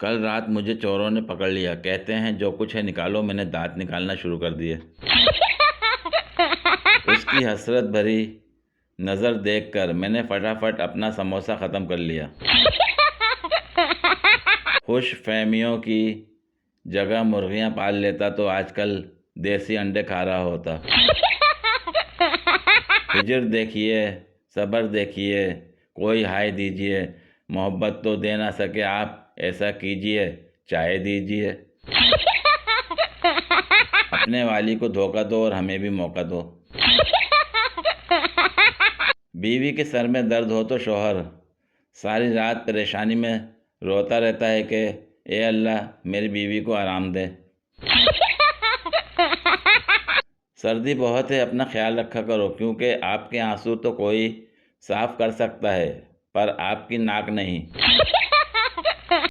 कल रात मुझे चोरों ने पकड़ लिया। कहते हैं जो कुछ है निकालो। मैंने दांत निकालना शुरू कर दिए। उसकी हसरत भरी नज़र देखकर मैंने फटाफट अपना समोसा ख़त्म कर लिया। खुश फहमियों की जगह मुर्गियां पाल लेता तो आजकल देसी अंडे खा रहा होता। हिजर देखिए, सब्र देखिए, कोई हाय दीजिए, मोहब्बत तो दे ना सके आप, ऐसा कीजिए चाय दीजिए। अपने वाली को धोखा दो और हमें भी मौका दो। बीवी के सर में दर्द हो तो शौहर सारी रात परेशानी में रोता रहता है कि ए अल्लाह मेरी बीवी को आराम दे। सर्दी बहुत है, अपना ख्याल रखा करो, क्योंकि आपके आंसू तो कोई साफ कर सकता है पर आपकी नाक नहीं।